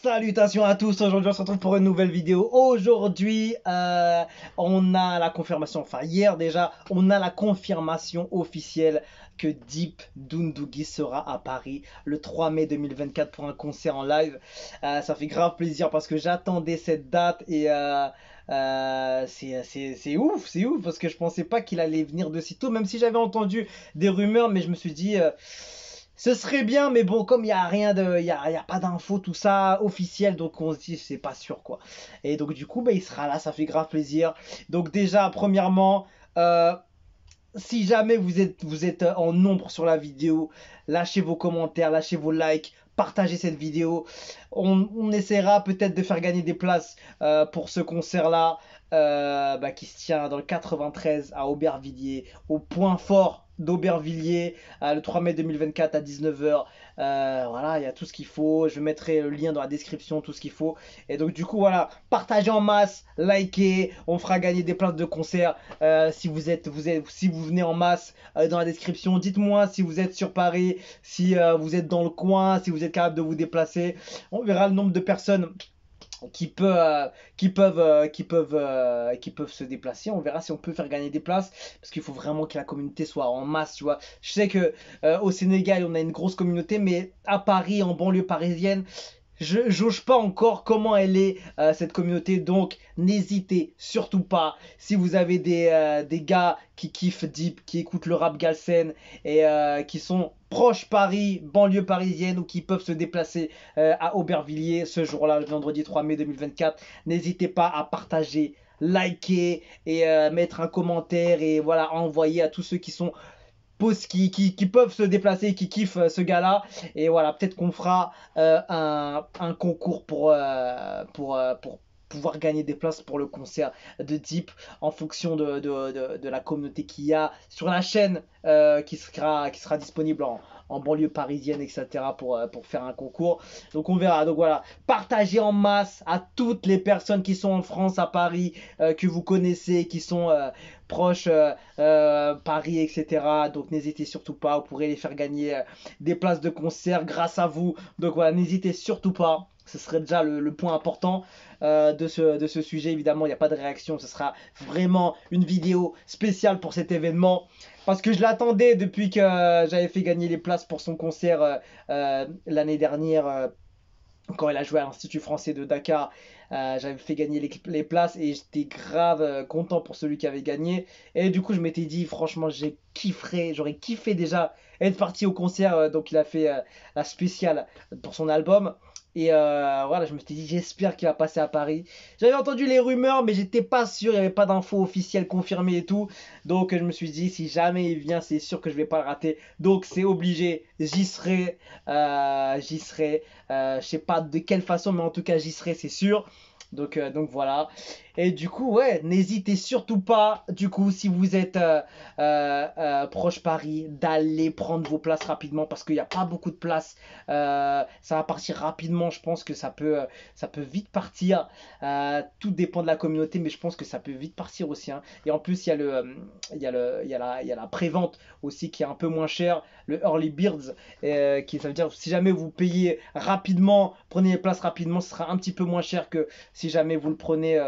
Salutations à tous, aujourd'hui on se retrouve pour une nouvelle vidéo. Aujourd'hui on a la confirmation, enfin hier déjà, on a la confirmation officielle que Deep Doundougi sera à Paris le 3 mai 2024 pour un concert en live. Ça fait grave plaisir parce que j'attendais cette date et c'est ouf, c'est ouf parce que je pensais pas qu'il allait venir de sitôt, même si j'avais entendu des rumeurs, mais je me suis dit... ce serait bien, mais bon, comme il n'y a rien de, il y a pas d'infos, tout ça officiel, donc on se dit c'est pas sûr quoi. Et donc du coup, bah, il sera là, ça fait grave plaisir. Donc déjà, premièrement, euh, si jamais vous êtes en nombre sur la vidéo, lâchez vos commentaires, lâchez vos likes, partagez cette vidéo. On essaiera peut-être de faire gagner des places pour ce concert-là qui se tient dans le 93 à Aubervilliers, au point fort d'Aubervilliers, le 3 mai 2024 à 19h. Voilà, il y a tout ce qu'il faut. Je mettrai le lien dans la description, tout ce qu'il faut. Et donc du coup, voilà, partagez en masse, likez, on fera gagner des places de concert. Si vous venez en masse dans la description, dites-moi si vous êtes sur Paris, si vous êtes dans le coin, si vous êtes capable de vous déplacer. On verra le nombre de personnes qui, peut, euh, qui peuvent se déplacer. On verra si on peut faire gagner des places parce qu'il faut vraiment que la communauté soit en masse, tu vois. Je sais que au Sénégal, on a une grosse communauté, mais à Paris, en banlieue parisienne, je jauge pas encore comment elle est cette communauté, donc n'hésitez surtout pas. Si vous avez des gars qui kiffent Deep, qui écoutent le rap Galsen et qui sont proches Paris, banlieue parisienne ou qui peuvent se déplacer à Aubervilliers ce jour-là, le vendredi 3 mai 2024, n'hésitez pas à partager, liker et mettre un commentaire et voilà, envoyer à tous ceux qui sont qui peuvent se déplacer, qui kiffent ce gars-là. Et voilà, peut-être qu'on fera un concours pour pouvoir gagner des places pour le concert de Deep en fonction de la communauté qu'il y a sur la chaîne qui sera disponible en banlieue parisienne, etc. Pour faire un concours. Donc on verra. Donc voilà, partagez en masse à toutes les personnes qui sont en France, à Paris, que vous connaissez, qui sont proches Paris, etc. Donc n'hésitez surtout pas, vous pourrez les faire gagner des places de concert grâce à vous. Donc voilà, n'hésitez surtout pas. Ce serait déjà le point important de ce sujet. Évidemment, il n'y a pas de réaction. Ce sera vraiment une vidéo spéciale pour cet événement. Parce que je l'attendais depuis que j'avais fait gagner les places pour son concert l'année dernière. Quand elle a joué à l'Institut français de Dakar, j'avais fait gagner les places et j'étais grave content pour celui qui avait gagné. Et du coup, je m'étais dit, franchement, j'aurais kiffé déjà être parti au concert. Donc, il a fait la spéciale pour son album. Et voilà, je me suis dit, j'espère qu'il va passer à Paris. J'avais entendu les rumeurs, mais j'étais pas sûr, il n'y avait pas d'infos officielles confirmées et tout. Donc, je me suis dit, si jamais il vient, c'est sûr que je vais pas le rater. Donc, c'est obligé, j'y serai. J'y serai. Je sais pas de quelle façon, mais en tout cas, j'y serai, c'est sûr. Donc voilà. Et du coup, ouais, n'hésitez surtout pas, du coup, si vous êtes proche Paris, d'aller prendre vos places rapidement parce qu'il n'y a pas beaucoup de places. Ça va partir rapidement. Je pense que ça peut vite partir. Tout dépend de la communauté, mais je pense que ça peut vite partir aussi, hein. Et en plus, il y a la prévente aussi qui est un peu moins chère, le Early Birds, ça veut dire si jamais vous payez rapidement, prenez les places rapidement, ce sera un petit peu moins cher que si jamais vous le prenez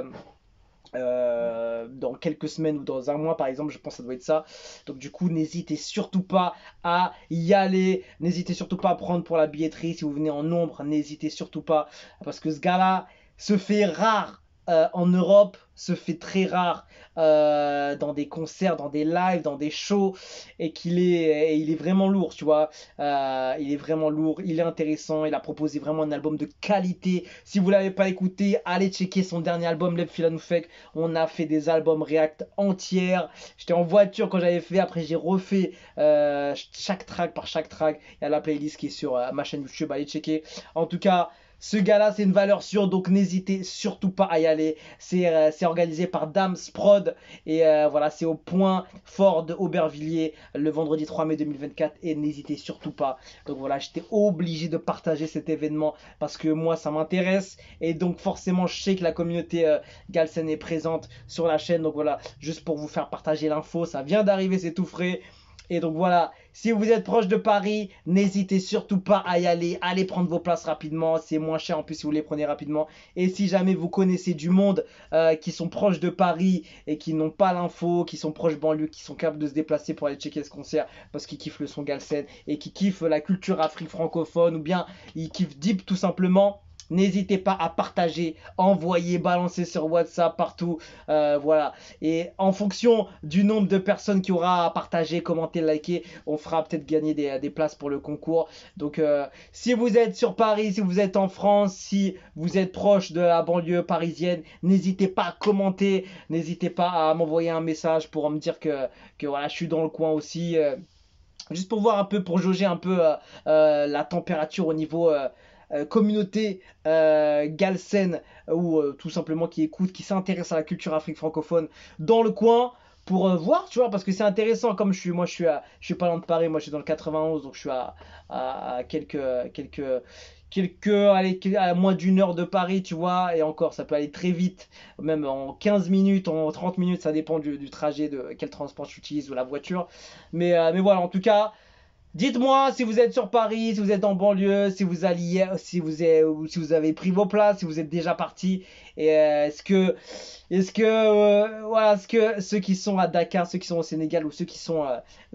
dans quelques semaines ou dans un mois par exemple. Je pense que ça doit être ça. Donc du coup, n'hésitez surtout pas à y aller, n'hésitez surtout pas à prendre pour la billetterie. Si vous venez en nombre, n'hésitez surtout pas, parce que ce gars-là se fait rare en Europe, se fait très rare dans des concerts, dans des lives, dans des shows, et il est vraiment lourd, tu vois. Il est vraiment lourd, il est intéressant, il a proposé vraiment un album de qualité. Si vous l'avez pas écouté, allez checker son dernier album, Leb Filanoufek. On a fait des albums React entières. J'étais en voiture quand j'avais fait, après j'ai refait chaque track par chaque track. Il y a la playlist qui est sur ma chaîne YouTube, allez checker. En tout cas, ce gars-là, c'est une valeur sûre, donc n'hésitez surtout pas à y aller. C'est organisé par Dams Prod et voilà, c'est au point fort de Aubervilliers le vendredi 3 mai 2024 et n'hésitez surtout pas. Donc voilà, j'étais obligé de partager cet événement parce que moi, ça m'intéresse et donc forcément, je sais que la communauté Galsen est présente sur la chaîne. Donc voilà, juste pour vous faire partager l'info, ça vient d'arriver, c'est tout frais. Et donc voilà, Si vous êtes proche de Paris, n'hésitez surtout pas à y aller. Allez prendre vos places rapidement. C'est moins cher en plus si vous les prenez rapidement. Et si jamais vous connaissez du monde qui sont proches de Paris et qui n'ont pas l'info, qui sont proches banlieue, qui sont capables de se déplacer pour aller checker ce concert parce qu'ils kiffent le son Galsen et qui kiffent la culture Afrique francophone ou bien ils kiffent Deep tout simplement. N'hésitez pas à partager, envoyer, balancer sur WhatsApp partout. Voilà. Et en fonction du nombre de personnes qui aura à partager, commenter, liker, on fera peut-être gagner des places pour le concours. Donc, si vous êtes sur Paris, si vous êtes en France, si vous êtes proche de la banlieue parisienne, n'hésitez pas à commenter, n'hésitez pas à m'envoyer un message pour me dire que voilà, je suis dans le coin aussi. Juste pour voir un peu, pour jauger un peu la température au niveau communauté Galsen ou tout simplement qui écoute, qui s'intéresse à la culture Afrique francophone dans le coin pour voir, tu vois, parce que c'est intéressant comme je suis pas loin de Paris, moi je suis dans le 91, donc je suis à allez, à moins d'une heure de Paris, tu vois, et encore, ça peut aller très vite, même en 15 minutes, en 30 minutes, ça dépend du trajet, de quel transport tu utilises ou la voiture. Mais voilà, en tout cas, dites-moi si vous êtes sur Paris, si vous êtes en banlieue, si vous alliez, si vous avez pris vos places, si vous êtes déjà parti. Et voilà, est-ce que ceux qui sont à Dakar, ceux qui sont au Sénégal ou ceux qui sont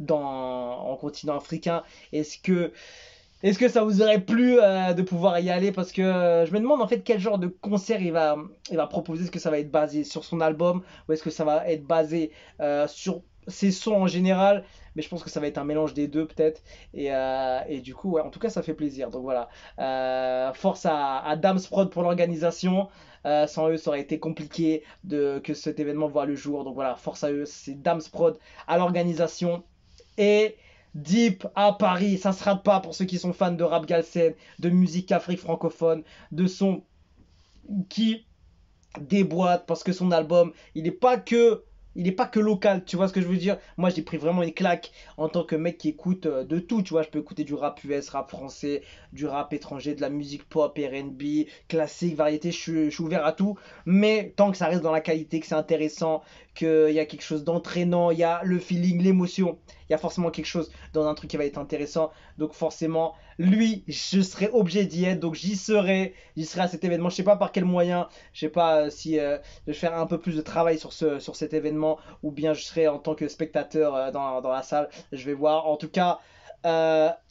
en continent africain, est-ce que ça vous aurait plu de pouvoir y aller? Parce que je me demande en fait quel genre de concert il va proposer. Est-ce que ça va être basé sur son album ou est-ce que ça va être basé sur ses sons en général? Mais je pense que ça va être un mélange des deux peut-être. Et du coup, ouais, en tout cas, ça fait plaisir. Donc voilà. Force à Damsprod pour l'organisation. Sans eux, ça aurait été compliqué que cet événement voit le jour. Donc voilà, force à eux. C'est Damsprod à l'organisation. Et Deep à Paris, ça se rate pas pour ceux qui sont fans de rap galsen, de musique Afrique francophone, de son qui déboîte parce que son album, il est pas que local, tu vois ce que je veux dire? Moi, j'ai pris vraiment une claque en tant que mec qui écoute de tout, tu vois. Je peux écouter du rap US, rap français, du rap étranger, de la musique pop, R&B, classique, variété. Je suis ouvert à tout, mais tant que ça reste dans la qualité, que c'est intéressant, qu'il y a quelque chose d'entraînant, il y a le feeling, l'émotion. Il y a forcément quelque chose dans un truc qui va être intéressant. Donc forcément, lui, je serai obligé d'y être. Donc j'y serai à cet événement. Je sais pas par quel moyen. Je sais pas si de faire un peu plus de travail sur cet événement ou bien je serai en tant que spectateur dans la salle. Je vais voir. En tout cas,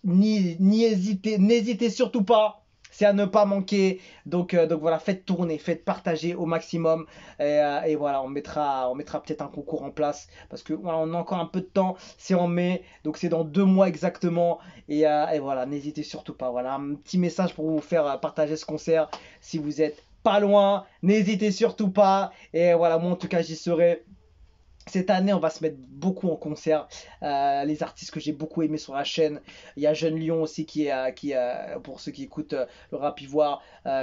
n'hésitez surtout pas. C'est à ne pas manquer. Donc voilà, faites tourner, faites partager au maximum. Et voilà, on mettra peut-être un concours en place. Parce que voilà, on a encore un peu de temps. C'est en mai. Donc c'est dans 2 mois exactement. Et voilà, n'hésitez surtout pas. Voilà, un petit message pour vous faire partager ce concert. Si vous êtes pas loin, n'hésitez surtout pas. Et voilà, moi en tout cas, j'y serai. Cette année, on va se mettre beaucoup en concert. Les artistes que j'ai beaucoup aimés sur la chaîne. Il y a Jeune Lion aussi pour ceux qui écoutent le rap ivoire,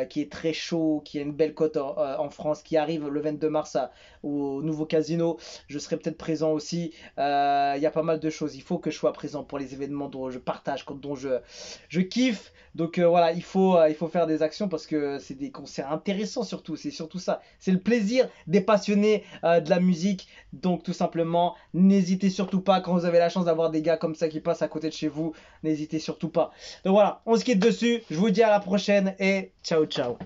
qui est très chaud, qui a une belle cote en France, qui arrive le 22 mars au nouveau casino. Je serai peut-être présent aussi. Il y a pas mal de choses. Il faut que je sois présent pour les événements dont je partage, dont je kiffe. Donc voilà, il faut faire des actions parce que c'est des concerts intéressants surtout. C'est surtout ça. C'est le plaisir des passionnés de la musique. Donc tout simplement, n'hésitez surtout pas quand vous avez la chance d'avoir des gars comme ça qui passent à côté de chez vous. N'hésitez surtout pas. Donc voilà, on se quitte dessus. Je vous dis à la prochaine et ciao ciao.